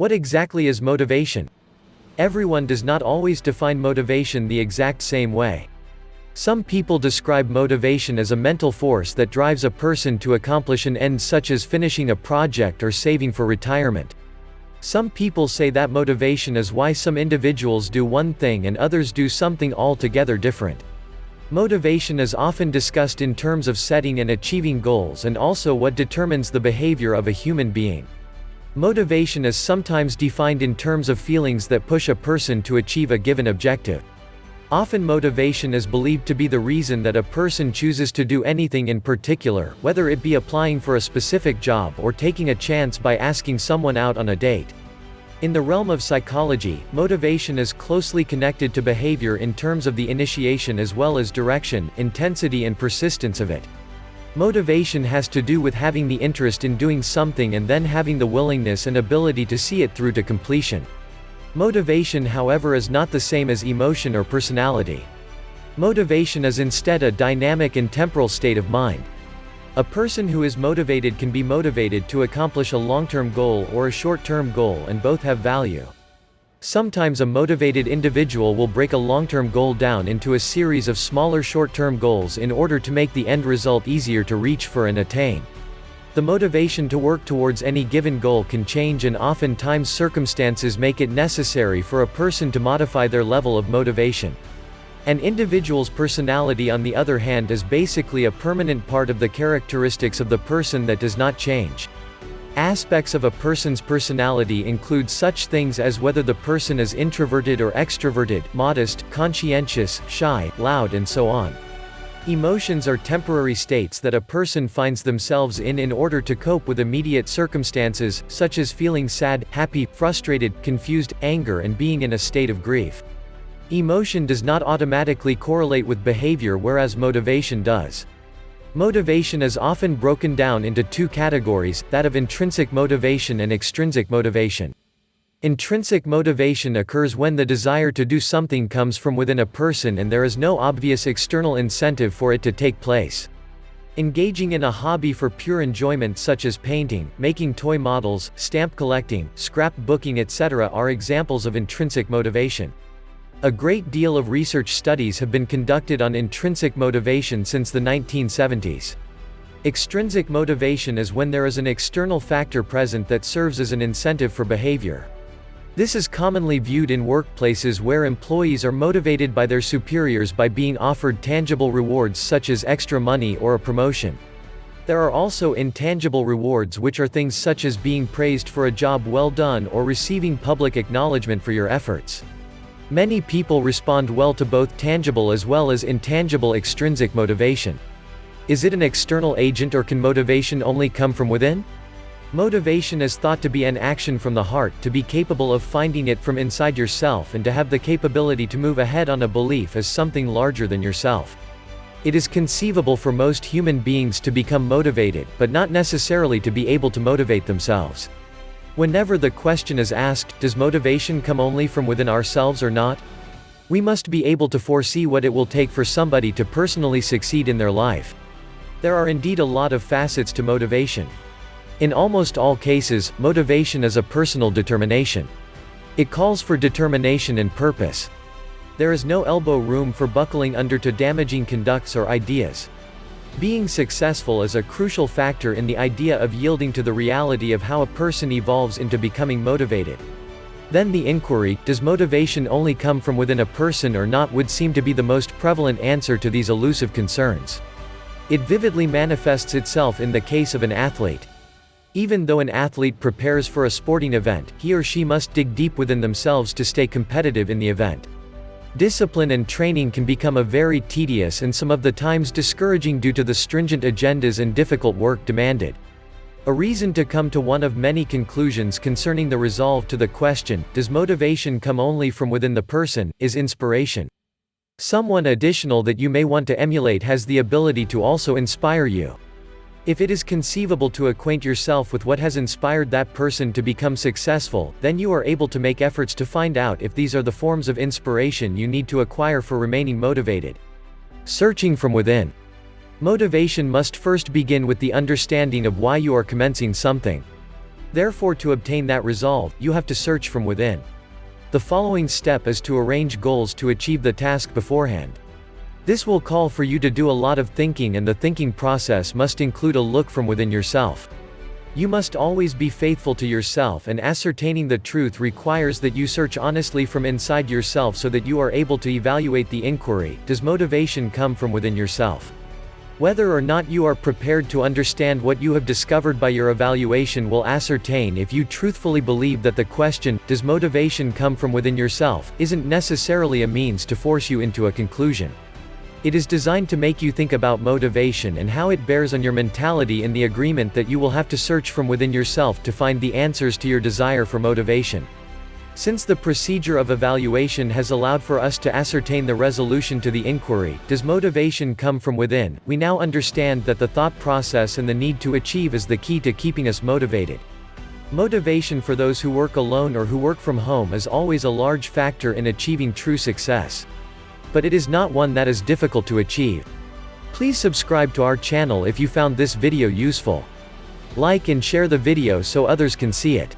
What exactly is motivation? Everyone does not always define motivation the exact same way. Some people describe motivation as a mental force that drives a person to accomplish an end such as finishing a project or saving for retirement. Some people say that motivation is why some individuals do one thing and others do something altogether different. Motivation is often discussed in terms of setting and achieving goals and also what determines the behavior of a human being. Motivation is sometimes defined in terms of feelings that push a person to achieve a given objective. Often motivation is believed to be the reason that a person chooses to do anything in particular, whether it be applying for a specific job or taking a chance by asking someone out on a date. In the realm of psychology, motivation is closely connected to behavior in terms of the initiation as well as direction, intensity and persistence of it. Motivation has to do with having the interest in doing something and then having the willingness and ability to see it through to completion. Motivation, however, is not the same as emotion or personality. Motivation is instead a dynamic and temporal state of mind. A person who is motivated can be motivated to accomplish a long-term goal or a short-term goal, and both have value. Sometimes a motivated individual will break a long-term goal down into a series of smaller short-term goals in order to make the end result easier to reach for and attain. The motivation to work towards any given goal can change, and oftentimes circumstances make it necessary for a person to modify their level of motivation. An individual's personality, on the other hand, is basically a permanent part of the characteristics of the person that does not change. Aspects of a person's personality include such things as whether the person is introverted or extroverted, modest, conscientious, shy, loud, and so on. Emotions are temporary states that a person finds themselves in order to cope with immediate circumstances, such as feeling sad, happy, frustrated, confused, anger, and being in a state of grief. Emotion does not automatically correlate with behavior, whereas motivation does. Motivation is often broken down into two categories, that of intrinsic motivation and extrinsic motivation. Intrinsic motivation occurs when the desire to do something comes from within a person and there is no obvious external incentive for it to take place. Engaging in a hobby for pure enjoyment such as painting, making toy models, stamp collecting, scrapbooking, etc. are examples of intrinsic motivation. A great deal of research studies have been conducted on intrinsic motivation since the 1970s. Extrinsic motivation is when there is an external factor present that serves as an incentive for behavior. This is commonly viewed in workplaces where employees are motivated by their superiors by being offered tangible rewards such as extra money or a promotion. There are also intangible rewards, which are things such as being praised for a job well done or receiving public acknowledgement for your efforts. Many people respond well to both tangible as well as intangible extrinsic motivation. Is it an external agent, or can motivation only come from within? Motivation is thought to be an action from the heart, to be capable of finding it from inside yourself and to have the capability to move ahead on a belief as something larger than yourself. It is conceivable for most human beings to become motivated, but not necessarily to be able to motivate themselves. Whenever the question is asked, does motivation come only from within ourselves or not? We must be able to foresee what it will take for somebody to personally succeed in their life. There are indeed a lot of facets to motivation. In almost all cases, motivation is a personal determination. It calls for determination and purpose. There is no elbow room for buckling under to damaging conducts or ideas. Being successful is a crucial factor in the idea of yielding to the reality of how a person evolves into becoming motivated. Then the inquiry, does motivation only come from within a person or not, would seem to be the most prevalent answer to these elusive concerns. It vividly manifests itself in the case of an athlete. Even though an athlete prepares for a sporting event, he or she must dig deep within themselves to stay competitive in the event. Discipline and training can become a very tedious and some of the times discouraging due to the stringent agendas and difficult work demanded. A reason to come to one of many conclusions concerning the resolve to the question, does motivation come only from within the person, is inspiration. Someone additional that you may want to emulate has the ability to also inspire you. If it is conceivable to acquaint yourself with what has inspired that person to become successful, then you are able to make efforts to find out if these are the forms of inspiration you need to acquire for remaining motivated. Searching from within. Motivation must first begin with the understanding of why you are commencing something. Therefore, to obtain that resolve, you have to search from within. The following step is to arrange goals to achieve the task beforehand. This will call for you to do a lot of thinking, and the thinking process must include a look from within yourself. You must always be faithful to yourself, and ascertaining the truth requires that you search honestly from inside yourself so that you are able to evaluate the inquiry: does motivation come from within yourself? Whether or not you are prepared to understand what you have discovered by your evaluation will ascertain if you truthfully believe that the question, does motivation come from within yourself, isn't necessarily a means to force you into a conclusion. It is designed to make you think about motivation and how it bears on your mentality, in the agreement that you will have to search from within yourself to find the answers to your desire for motivation. Since the procedure of evaluation has allowed for us to ascertain the resolution to the inquiry, does motivation come from within, we now understand that the thought process and the need to achieve is the key to keeping us motivated. Motivation for those who work alone or who work from home is always a large factor in achieving true success. But it is not one that is difficult to achieve. Please subscribe to our channel if you found this video useful. Like and share the video so others can see it.